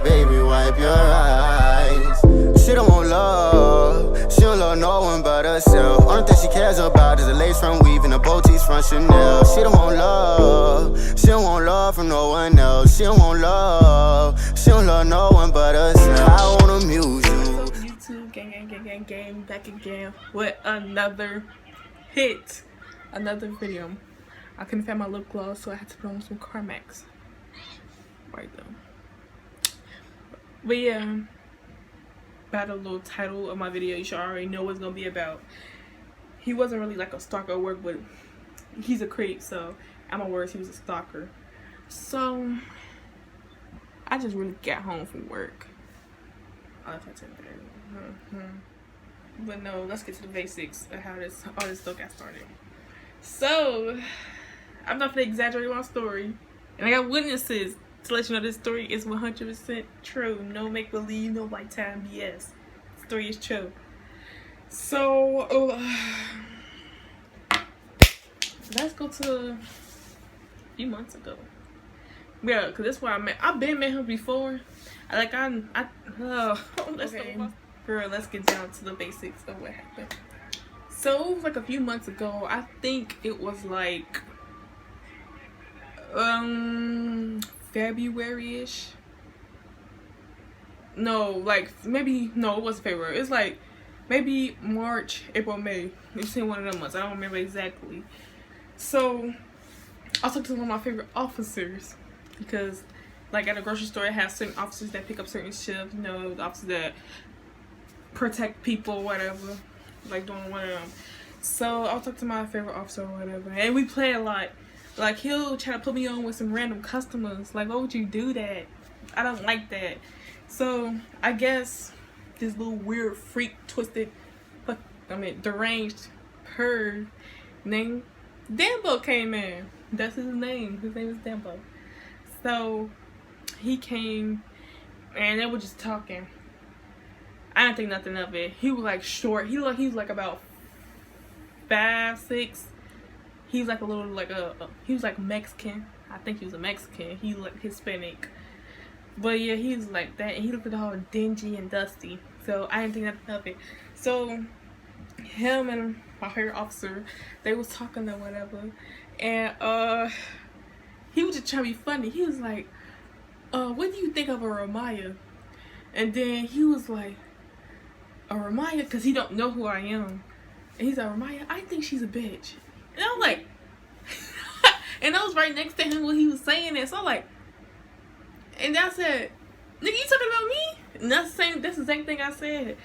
baby, wipe your eyes. She don't want love, she don't love no one but herself. Only thing she cares about is the lace front weave and the bow tees from Chanel. She don't want love, she don't want love from no one else. She don't want love, she don't love no one but herself. I wanna amuse you. So YouTube, gang, back again with another hit, another video. I couldn't find my lip gloss, so I had to put on some Carmex. Right though. But yeah, by the little title of my video, you should already know what it's gonna be about. He wasn't really like a stalker at work, but he's a creep, so at my words, he was a stalker. So I just really got home from work. Oh, if I take that. But no, let's get to the basics of how all this stuff got started. So I'm not gonna exaggerate my story, and I got witnesses to let you know this story is 100% true. No make believe, no like time BS. The story is true. So let's go to a few months ago. Yeah, cause that's where I've been met him before. Okay. Girl, let's get down to the basics of what happened. So it was like a few months ago. I think it was like February-ish. No, like maybe no, it wasn't February. It's like maybe March, April, May. It's in one of them months. I don't remember exactly. So I talked to one of my favorite officers because, like, at a grocery store, I have certain officers that pick up certain shifts. You know, the officers that protect people, whatever. Like doing one of them. So I'll talk to my favorite officer or whatever, and we play a lot. Like, he'll try to put me on with some random customers. Like, why would you do that? I don't like that. So I guess this little weird freak, twisted, deranged perv named Dambo came in. That's his name. His name is Dambo. So he came and they were just talking. I didn't think nothing of it. He was like short. He was like about 5'6". He's like a little he was like Mexican. I think he was a Mexican. He like Hispanic. But yeah, he was like that, and he looked all dingy and dusty. So I didn't think nothing of it. So him and my favorite officer, they was talking or whatever, and he was just trying to be funny. He was like, what do you think of a Ramaya? And then he was like, a Ramaya, because he don't know who I am. And he's like, Ramaya, I think she's a bitch. And I was like, and I was right next to him when he was saying it. So I'm like, and I said, nigga, you talking about me? And that's the same thing I said.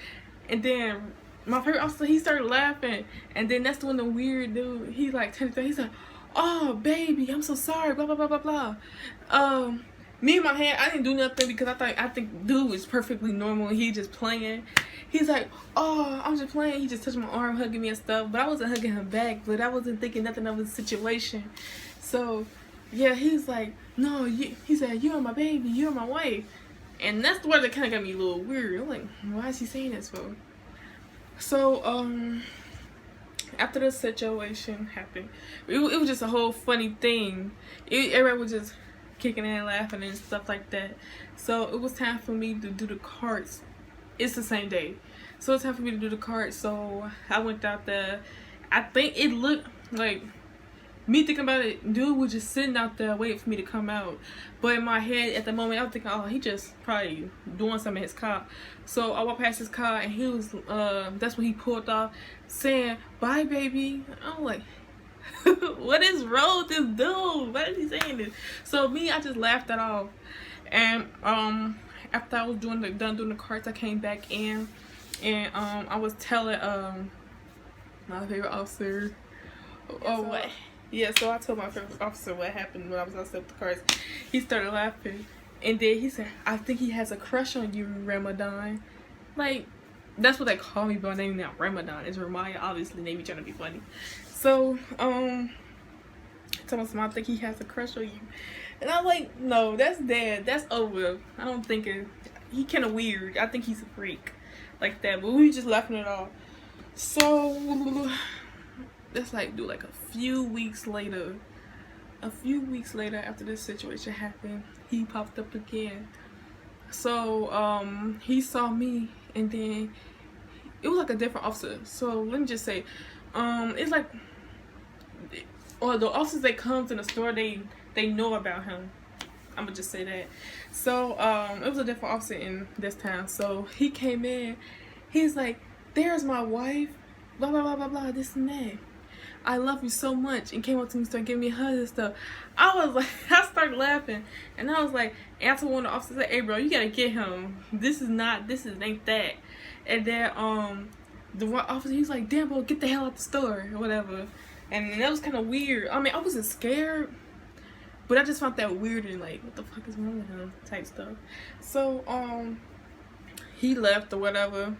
And then my favorite officer, he started laughing. And then that's when the weird dude, he like turned to, he's like, oh baby, I'm so sorry, blah blah blah blah blah. Me in my head, I didn't do nothing because I think dude was perfectly normal. He just playing. He's like, oh, I'm just playing. He just touched my arm, hugging me and stuff. But I wasn't hugging him back. But I wasn't thinking nothing of the situation. So yeah, he's like, no, he said, you're my baby, you're my wife. And that's the word that kind of got me a little weird. I'm like, why is he saying this for? So after the situation happened, it was just a whole funny thing. Everybody was just kicking and laughing and stuff like that. So it was time for me to do the carts. It's the same day, so it's time for me to do the carts. So I went out there. I think it looked like, me thinking about it, dude was just sitting out there waiting for me to come out. But in my head at the moment, I was thinking, oh, he just probably doing something in his car. So I walked past his car, and he was that's when he pulled off saying, bye baby. I'm like, what is wrong with this dude? Why is he saying this? So me, I just laughed it off. And after I was done doing the carts, I came back in, and I was telling my favorite officer, what? Yeah, so I told my favorite officer what happened when I was outside with the carts. He started laughing, and then he said, I think he has a crush on you, Ramadan. Like, that's what they call me, but my name now Ramadan. It's Ramaya, obviously. They be trying to be funny. So I told him, I think he has a crush on you. And I'm like, no, that's dead. That's over. I don't think it. He kind of weird. I think he's a freak like that. But we just laughing it off. So that's like, dude, like a few weeks later after this situation happened, he popped up again. So he saw me, and then it was like a different officer. So let me just say, it's like, or the officers that comes in the store, they know about him. I'm gonna just say that. So it was a different officer in this town. So he came in, he's like, "There's my wife, blah blah blah blah blah, this and that. I love you so much," and came up to me, started giving me hugs and stuff. I was like, I started laughing, and I was like, and I told one of the officers, like, "Hey bro, you gotta get him. This ain't that." And then the one officer, he's like, "Damn bro, get the hell out the store," or whatever. And that was kind of weird. I mean, I wasn't scared, but I just found that weird and like, what the fuck is wrong with him type stuff. So he left or whatever,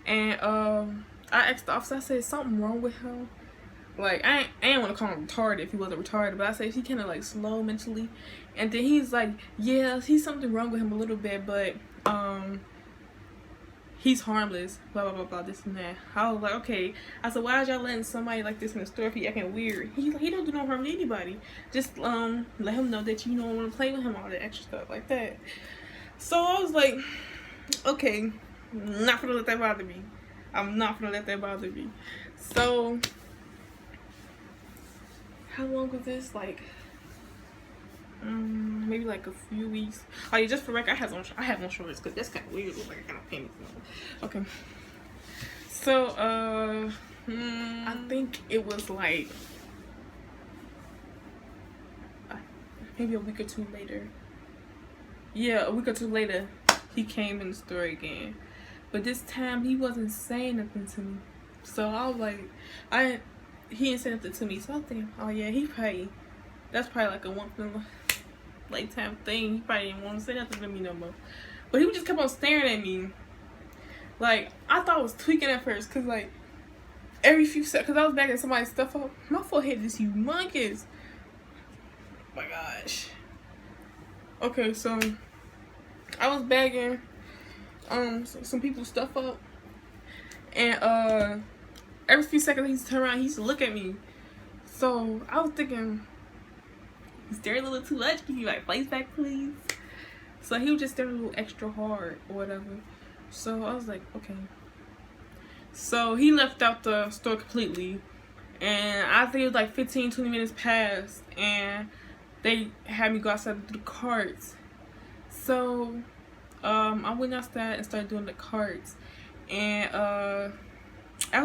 and I asked the officer, I said, "Something wrong with him?" Like, I ain't want to call him retarded if he wasn't retarded, but I said he kind of like slow mentally. And then he's like, "Yeah, he's something wrong with him a little bit, but he's harmless, blah blah blah blah, this and that." I was like, okay. I said, "Why is y'all letting somebody like this in the store if he acting weird?" He's like, "He don't do no harm to anybody. Just let him know that you don't want to play with him, all that extra stuff like that." So I was like, okay, not gonna let that bother me. I'm not gonna let that bother me. So how long was this? Like maybe like a few weeks. Oh yeah, just for record, I have no shorts because that's kind of weird. Like I kind of pain. Okay. So I think it was like maybe a week or two later. Yeah, a week or two later, he came in the store again, but this time he wasn't saying nothing to me. So I was like, he didn't say nothing to me. So I was thinking, oh yeah, that's probably like a once in a lifetime thing. He probably didn't want to say nothing to me no more. But he just kept on staring at me. Like, I thought I was tweaking at first, cause like every few seconds, cause I was bagging somebody's stuff up. My forehead is humongous. Oh my gosh. Okay, so I was bagging some people's stuff up, and every few seconds he used to turn around, he used to look at me. So I was thinking, he's staring a little too much. Can you like place back, please? So he was just staring a little extra hard or whatever. So I was like, okay. So he left out the store completely, and I think it was like 15-20 minutes passed, and they had me go outside and do the carts. So I went outside and started doing the carts, and after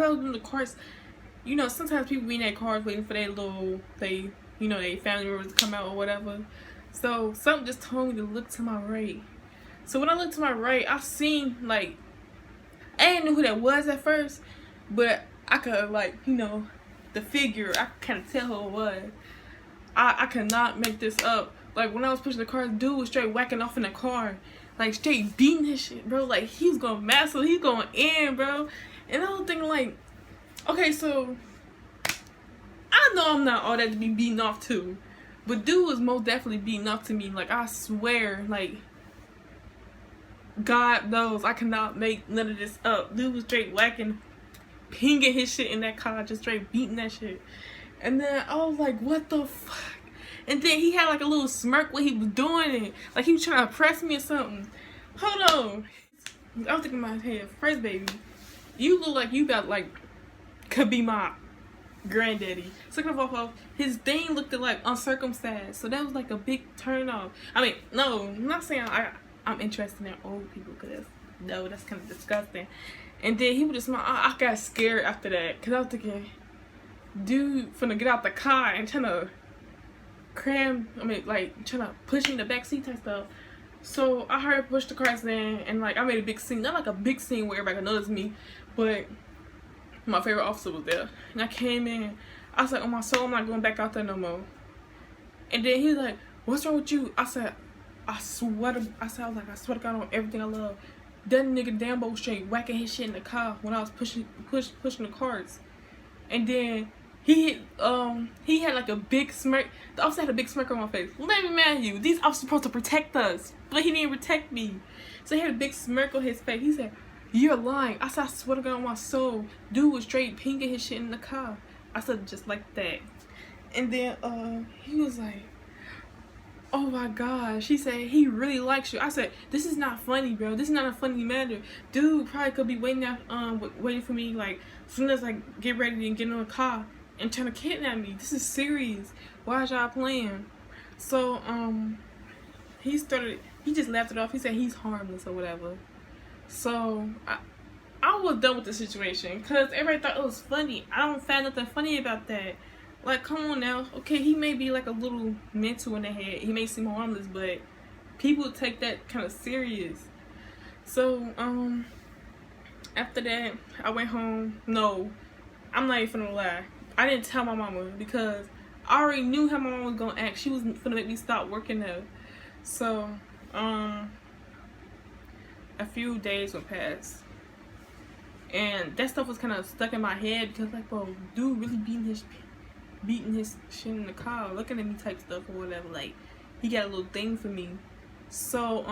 I was doing the carts, you know, sometimes people be in their cars waiting for their their family members to come out or whatever. So something just told me to look to my right. So when I looked to my right, I seen, like, I didn't know who that was at first, but I could, like, you know, the figure, I could kind of tell who it was. I could not make this up. Like, when I was pushing the car, the dude was straight whacking off in the car. Like, straight beating his shit, bro. Like, he's going massive. He's going in, bro. And I was thinking, like, okay, so I know I'm not all that to be beaten off too, but dude was most definitely beating off to me. Like, I swear, like, God knows I cannot make none of this up. Dude was straight whacking, pinging his shit in that car, just straight beating that shit. And then I was like, what the fuck? And then he had like a little smirk when he was doing it, like he was trying to press me or something. Hold on. I was thinking in my head, first baby, you look like you got like, could be my granddaddy. Second of all, his thing looked like uncircumcised, so that was like a big turn off. I mean, no, I'm not saying I'm interested in old people, because that's kind of disgusting. And then he would just smile. I got scared after that, because I was thinking, dude finna get out the car and trying to trying to push me in the back seat type stuff. So I heard push the cars in, and like I made a big scene. Not like a big scene where everybody could notice me, but my favorite officer was there. And I came in, I was like, on my soul, I'm not going back out there no more. And then he was like, what's wrong with you? I said, I swear to God on everything I love. That nigga Dambo was straight whacking his shit in the car when I was pushing the carts. And then he had like a big smirk. The officer had a big smirk on my face. Let me mad you. These officers supposed to protect us, but he didn't protect me. So he had a big smirk on his face. He said, you're lying. I said, I swear to God on my soul. Dude was straight pinging his shit in the car. I said, just like that. And then he was like, oh my gosh. She said, he really likes you. I said, this is not funny, bro. This is not a funny matter. Dude probably could be waiting out, waiting for me, like, as soon as I get ready and get in the car and trying to kidnap me. This is serious. Why is y'all playing? So, he just laughed it off. He said he's harmless or whatever. So, I was done with the situation because everybody thought it was funny. I don't find nothing funny about that. Like, come on now. Okay, he may be like a little mental in the head. He may seem harmless, but people take that kind of serious. So, after that, I went home. No, I'm not even gonna lie. I didn't tell my mama because I already knew how my mama was gonna act. She was gonna make me stop working there. So, a few days would pass. And that stuff was kind of stuck in my head because, like, bro, dude really beating his shit in the car, looking at me type stuff or whatever. Like, he got a little thing for me. So,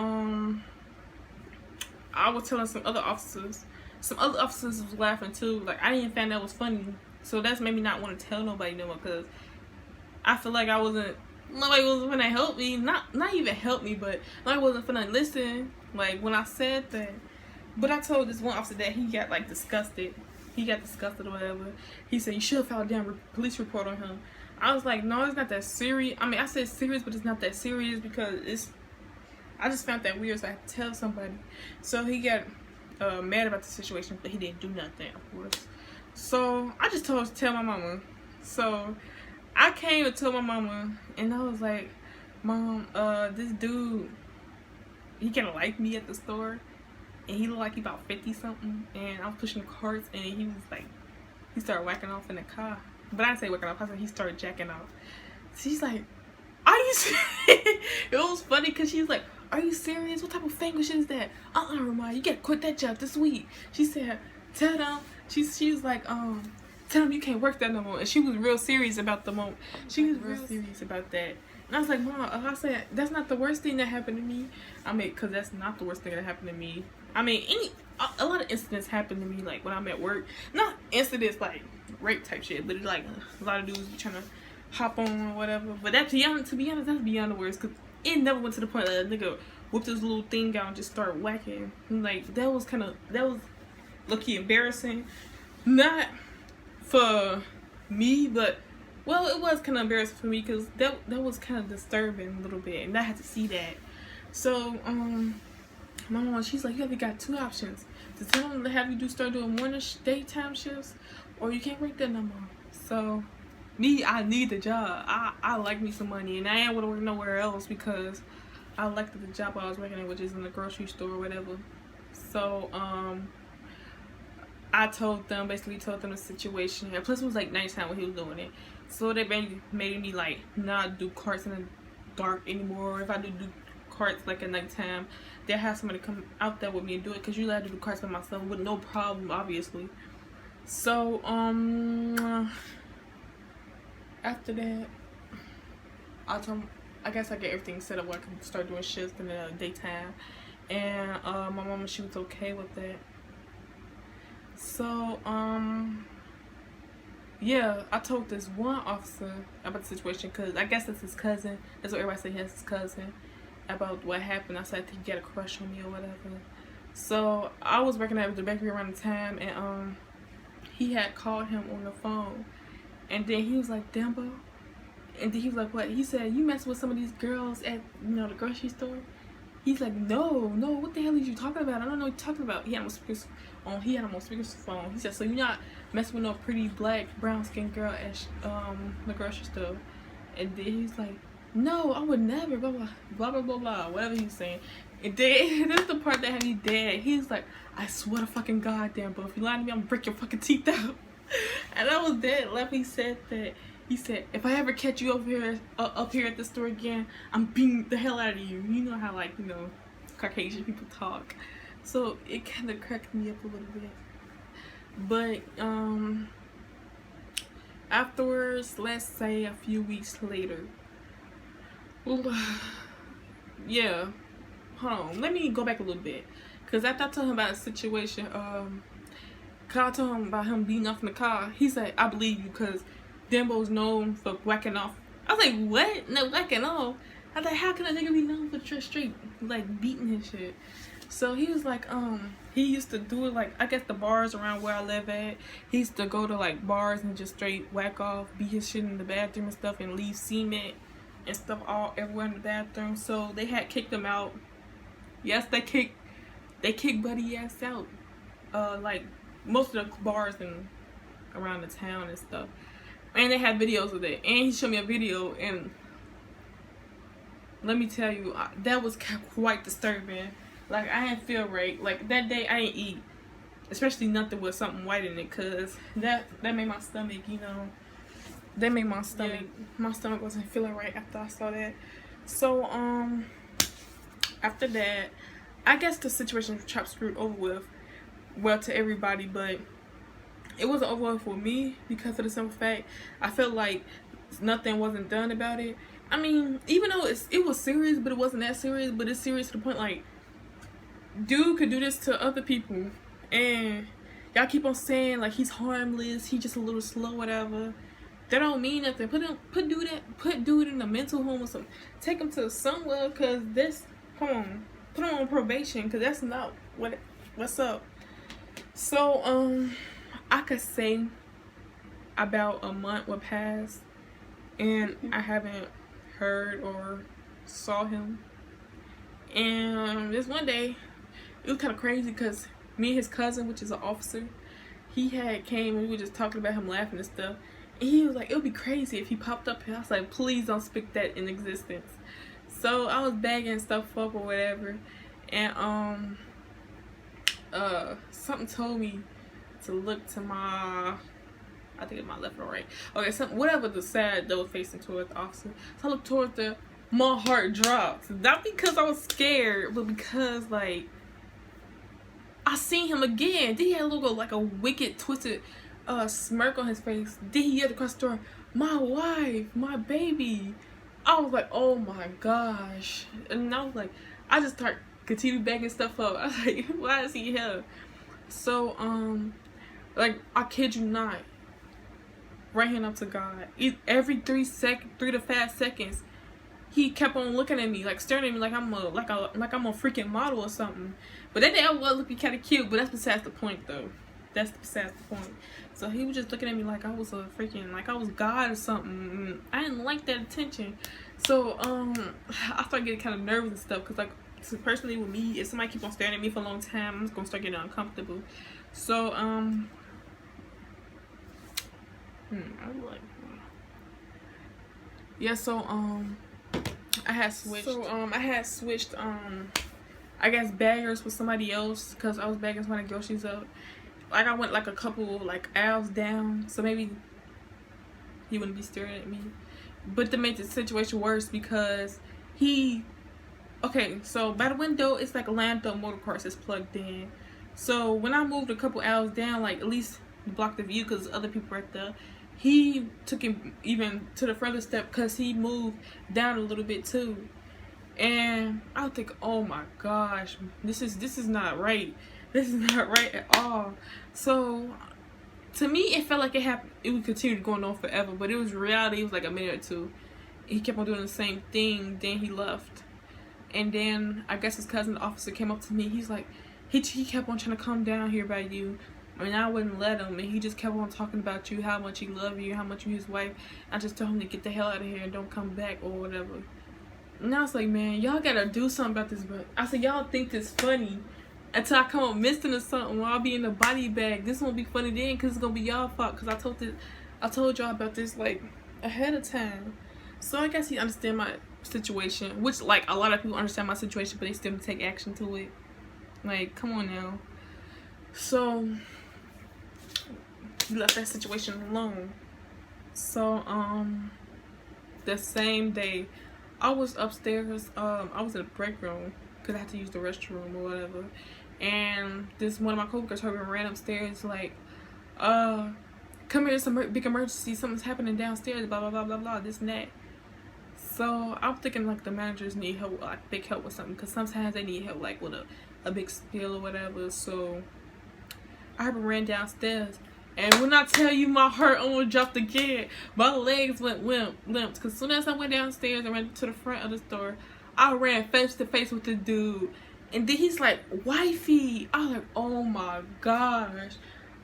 I was telling some other officers. Some other officers was laughing too. Like, I didn't find that was funny. So that's made me not want to tell nobody no more because I feel like nobody wasn't gonna help me. Not even help me, but nobody wasn't gonna listen. Like, when I said that. But I told this one officer that he got, like, disgusted. He got disgusted or whatever. He said, you should have filed a damn police report on him. I was like, no, it's not that serious. I mean, I said serious, but it's not that serious because I just found that weird, so I had to tell somebody. So he got mad about the situation, but he didn't do nothing, of course. So I just tell my mama. So I came and told my mama, and I was like, Mom, this dude, he kind of liked me at the store. And he looked like he about 50 something, and I was pushing carts, and he was like, he started whacking off in the car. But I didn't say whacking off, I said he started jacking off. She's like, are you serious? It was funny because she's like, are you serious? What type of language is that? Ramaya, you gotta quit that job this week. She said, tell them. She was like, tell them you can't work that no more. And she was real serious about the moment. She was real serious about that. And I was like, Mom, I said, that's not the worst thing that happened to me. I mean, because that's not the worst thing that happened to me. I mean, a lot of incidents happen to me, like, when I'm at work. Not incidents, like, rape type shit, but, like, a lot of dudes be trying to hop on or whatever. But that, to be honest, that's beyond the worst, because it never went to the point that a nigga whipped this little thing out and just started whacking. And, like, that was low-key embarrassing. Not for me, but, well, it was kind of embarrassing for me, because that was kind of disturbing a little bit, and I had to see that. So, my mom, she's like, you got two options. To tell them to have you start doing morning daytime shifts, or you can't work that no more. So, me, I need the job. I like me some money, and I ain't want to work nowhere else because I liked the job I was working at, which is in the grocery store or whatever. So, I basically told them the situation. And plus, it was like nighttime when he was doing it. So, they made me, like, not do carts in the dark anymore. If I do carts, like, at nighttime, they'll have somebody come out there with me and do it, because you have to do carts by myself with no problem, obviously. So, after that, I guess I get everything set up where I can start doing shifts in the daytime. And, my mama, she was okay with that. So, yeah, I told this one officer about the situation, because I guess that's his cousin. That's what everybody say, he has his cousin. About what happened. I said, I think he got a crush on me or whatever. So, I was working at the bakery around the time, and, he had called him on the phone. And then he was like, Dembo. And then he was like, what? He said, you messing with some of these girls at, the grocery store? He's like, no, what the hell are you talking about? I don't know what you're talking about. He had him on speakerphone. He said, so you're not messing with no pretty black, brown-skinned girl at the grocery store? And then he's like, no, I would never, blah, blah, blah, blah, blah, blah, whatever he's saying. And then, this is the part that had me dead. He's like, I swear to fucking goddamn, bro, if you lie to me, I'm gonna break your fucking teeth out. And I was dead. He said, if I ever catch you up here at the store again, I'm beating the hell out of you. You know how, like, Caucasian people talk. So, it kind of cracked me up a little bit. But, afterwards, let's say a few weeks later, yeah, hold on, let me go back a little bit, because after I told him about the situation, cause I told him about him beating off in the car, he said, I believe you, because Dembo's known for whacking off. I was like, what? No, whacking off? I was like, how can a nigga be known for just straight like beating his shit? So he was like, he used to do it like, I guess the bars around where I live at. He used to go to like bars and just straight whack off, beat his shit in the bathroom and stuff, and leave cement and stuff all everywhere in the bathroom. So they had kicked him out. Yes, they kicked Buddy ass out. Like most of the bars and around the town and stuff. And they had videos of it. And he showed me a video, and let me tell you, that was quite disturbing. Like, I didn't feel right. Like, that day, I didn't eat. Especially nothing with something white in it. Because that made my stomach, you know. That made my stomach. Yeah. My stomach wasn't feeling right after I saw that. So, after that, I guess the situation with Chop Screwed over with. Well, to everybody. But it wasn't over with for me. Because of the simple fact, I felt like nothing wasn't done about it. I mean, even though it was serious, but it wasn't that serious. But it's serious to the point, like, dude could do this to other people, and y'all keep on saying like he's harmless, he just a little slow, whatever. That don't mean nothing. Put dude in a mental home or something. Take him to somewhere, cause this, come on, put him on probation, cause that's not what's up. So I could say about a month would pass, and I haven't heard or saw him. And this one day, it was kind of crazy because me and his cousin, which is an officer, he had came and we were just talking about him laughing and stuff. And he was like, it would be crazy if he popped up here. I was like, please don't speak that in existence. So I was bagging stuff up or whatever. And something told me to look to my, I think it's my left or right. Okay, whatever the side that was facing towards the officer. So I looked towards my heart dropped. Not because I was scared, but because like I seen him again. Then he had a little like a wicked, twisted smirk on his face. Then he yelled across the door, "My wife, my baby." I was like, oh my gosh. And I was like, I just start continue bagging stuff up. I was like, why is he here? So like, I kid you not, right hand up to God, every 3 to 5 seconds, he kept on looking at me, like staring at me like I'm a freaking model or something. But that day I was looking kind of cute, but that's besides the point though. That's besides the point. So he was just looking at me like I was a freaking, like I was God or something. I didn't like that attention. So I started getting kind of nervous and stuff, because like, personally with me, if somebody keeps on staring at me for a long time, I'm just gonna start getting uncomfortable. So I was like, yeah. So I had switched. I guess baggers with somebody else, because I was bagging somebody groceries up. Like I went like a couple like aisles down, so maybe he wouldn't be staring at me. But to make the situation worse, because okay, so by the window it's like a landfill motor cars that's plugged in. So when I moved a couple aisles down, like at least block the view because other people right there, he took him even to the further step because he moved down a little bit too. And I would think, oh my gosh, this is not right. This is not right at all. So to me, it felt like it would continue going on forever, but it was reality. It was like a minute or two. He kept on doing the same thing. Then he left, and then I guess his cousin, the officer, came up to me. He's like, he kept on trying to come down here by you. I mean, I wouldn't let him, and he just kept on talking about you, how much he loved you, how much you his wife. I just told him to get the hell out of here and don't come back or whatever. And I was like, man, y'all gotta do something about this. But I said, y'all think this funny until I come up missing or something, or I'll be in a body bag. This won't be funny then, because it's gonna be y'all fault, because I told y'all about this like ahead of time. So I guess he understand my situation, which like a lot of people understand my situation, but they still take action to it. Like, come on now. So he left that situation alone. So the same day I was upstairs, I was in the break room because I had to use the restroom or whatever, and one of my coworkers heard me, ran upstairs like, come here, there's a big emergency, something's happening downstairs, blah blah blah blah blah, this and that. So I'm thinking like the managers need help, like big help with something, because sometimes they need help like with a big spill or whatever. So I ran downstairs, And when I tell you my heart almost dropped again, my legs went limp. Because as soon as I went downstairs and ran to the front of the store, I ran face to face with the dude. And then he's like, wifey. I was like, oh my gosh.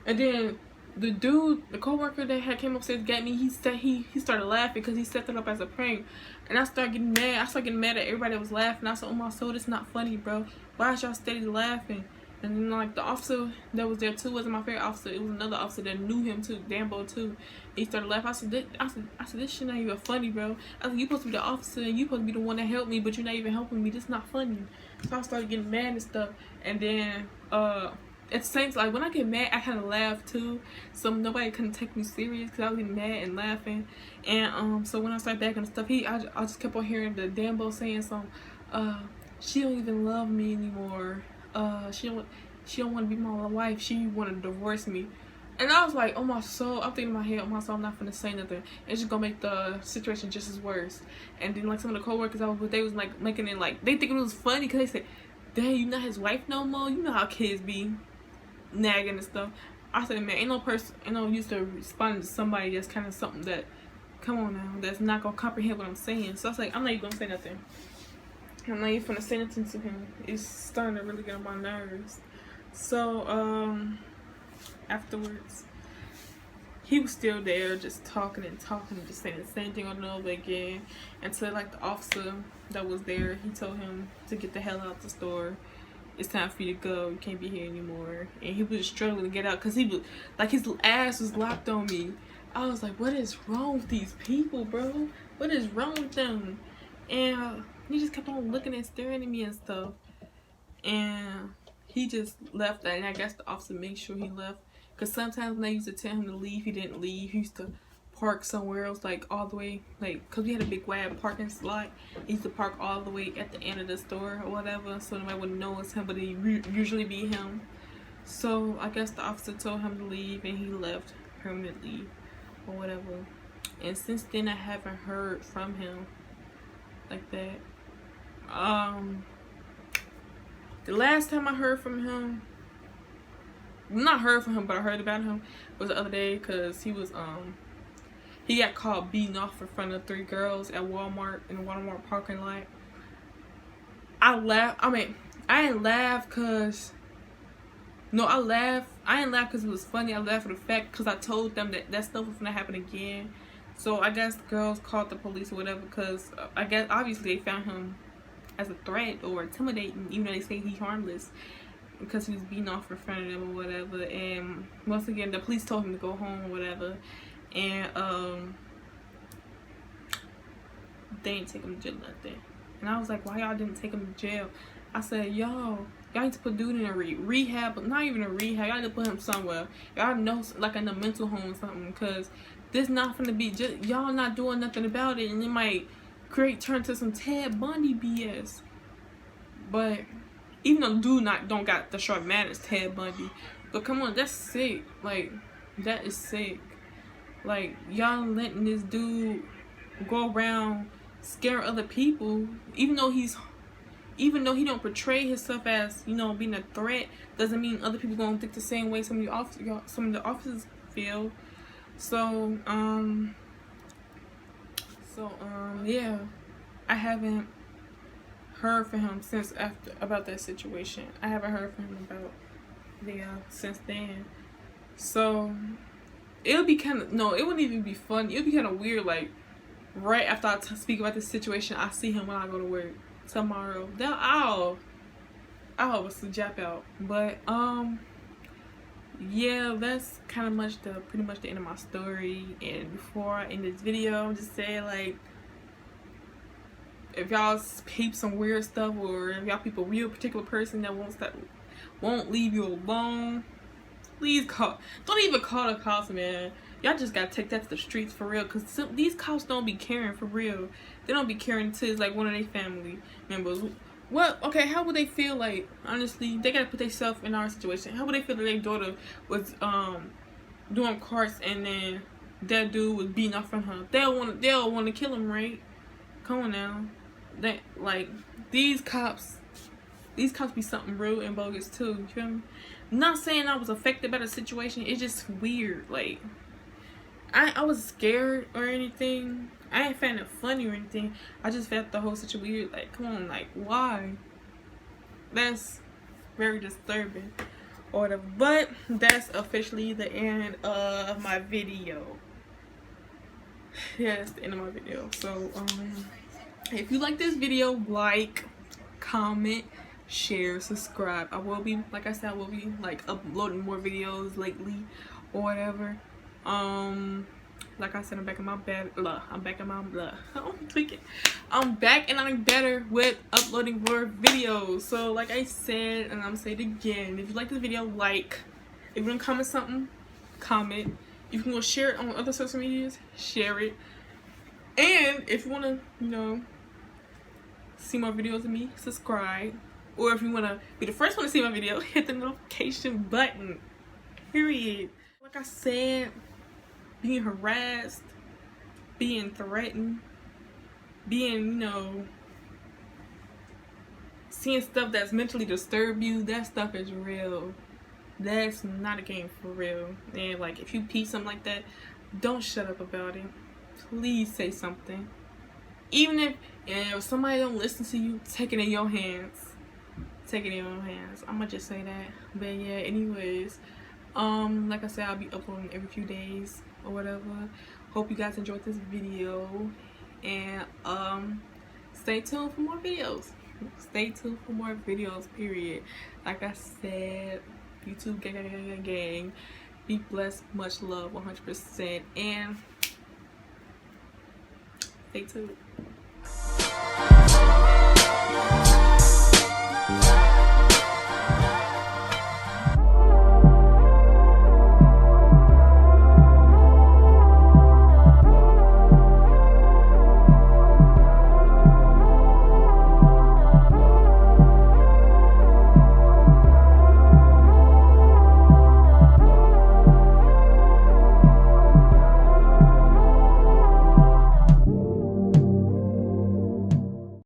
And then the dude, the coworker that had came upstairs to get me, he said he started laughing because he set it up as a prank. And I started getting mad. I started getting mad at everybody that was laughing. I said, oh my soul, this not funny, bro. Why is y'all steady laughing? And then, like, the officer that was there too wasn't my favorite officer. It was another officer that knew him too, Dambo too. He started laughing. I said, this shit not even funny, bro. I said, you supposed to be the officer and you supposed to be the one that helped me, but you're not even helping me. This not funny. So I started getting mad and stuff. And then, at the same time, like, when I get mad, I kind of laugh too. So nobody couldn't take me serious because I was getting mad and laughing. And so when I started backing and stuff, I just kept on hearing the Dambo saying something. She don't even love me anymore. She don't want to be my wife. She want to divorce me. And I was like, oh my soul, I'm thinking in my head, oh my soul, I'm not finna say nothing. It's just gonna make the situation just as worse. And then, like, some of the coworkers I was with, they was like making it like, they thinking it was funny because they said, dang, you not his wife no more? You know how kids be nagging and stuff. I said, man, ain't no use to responding to somebody that's kind of something that, come on now, that's not gonna comprehend what I'm saying. So I was like, I'm not even gonna say nothing. I'm not even gonna say nothing to him. It's starting to really get on my nerves. So, afterwards, he was still there, just talking and just saying the same thing over and over again. Until, like, the officer that was there, he told him to get the hell out the store. It's time for you to go. You can't be here anymore. And he was struggling to get out because he was, like, his ass was locked on me. I was like, what is wrong with these people, bro? What is wrong with them? And he just kept on looking and staring at me and stuff. And he just left that. And I guess the officer made sure he left. Because sometimes when they used to tell him to leave, he didn't leave. He used to park somewhere else, like, all the way, like, because we had a big wide parking slot. He used to park all the way at the end of the store or whatever. So nobody wouldn't know it's him, but it usually be him. So I guess the officer told him to leave and he left permanently or whatever. And since then, I haven't heard from him like that. The last time I heard from him, not heard from him, but I heard about him, was the other day, because he was, he got caught beating off in front of 3 girls at Walmart, in the Walmart parking lot. I laughed, I didn't laugh because, no, I didn't laugh because it was funny. I laughed for the fact, because I told them that stuff was gonna happen again. So I guess the girls called the police or whatever, because I guess obviously they found him as a threat or intimidating, even though they say he's harmless, because he was beating off in front of them or whatever. And once again, the police told him to go home or whatever. And they didn't take him to jail or nothing. And I was like, why y'all didn't take him to jail? I said, y'all need to put dude in a rehab, but not even a rehab. Y'all need to put him somewhere. Y'all know, like, in a mental home or something, because this not gonna be just y'all not doing nothing about it, and it might turn to some Ted Bundy BS. But even though dude don't got the short man as Ted Bundy, but come on, that's sick. Like, that is sick. Like, y'all letting this dude go around scare other people, even though he don't portray himself as, you know, being a threat, doesn't mean other people gonna think the same way some of the officers feel. So yeah, I haven't heard from him about that situation. I haven't heard from him about since then. So it would be kind of, no, it wouldn't even be fun. It would be kind of weird, like, right after I speak about this situation, I see him when I go to work tomorrow. Then I'll obviously jap out. But yeah, that's kind of pretty much the end of my story. And before I end this video, I'm just saying, like, if y'all peep some weird stuff, or if y'all peep a real particular person that won't leave you alone, please don't even call the cops, man. Y'all just gotta take that to the streets for real, because these cops don't be caring for real. They don't be caring until it's like one of their family members. Okay, how would they feel, like, honestly, they gotta put themselves in our situation. How would they feel that their daughter was doing carts and then that dude was beating off on her? They'll want to kill him, right? Come on now. Like, these cops, these cops be something real and bogus too. You feel me? I'm not saying I was affected by the situation. It's just weird. Like, I was scared or anything. I ain't found it funny or anything. I just felt the whole situation weird. Like, come on, like, why? That's very disturbing or whatever. But that's officially the end of my video. Yeah, that's the end of my video. So if you like this video, like, comment, share, subscribe. I will be, like I said, I will be like uploading more videos lately or whatever. Like I said, I'm back in my bed. I'm back in my I'm tweaking. I'm back and I'm better with uploading more videos. So like I said, and I'm saying it again, if you like this video, like. If you want to comment something, comment. You can go share it on other social medias, share it. And if you want to, you know, see more videos of me, subscribe. Or if you want to be the first one to see my video, hit the notification button. Period. Like I said, being harassed, being threatened, being, you know, seeing stuff that's mentally disturb you, that stuff is real. That's not a game for real. And like, if you peep something like that, don't shut up about it. Please say something. Even if somebody don't listen to you, take it in your hands. Take it in your hands. I'ma just say that. But yeah, anyways, like I said, I'll be uploading every few days or whatever. Hope you guys enjoyed this video, and stay tuned for more videos. Stay tuned for more videos, period. Like I said, YouTube gang. Be blessed, much love, 100%, and stay tuned.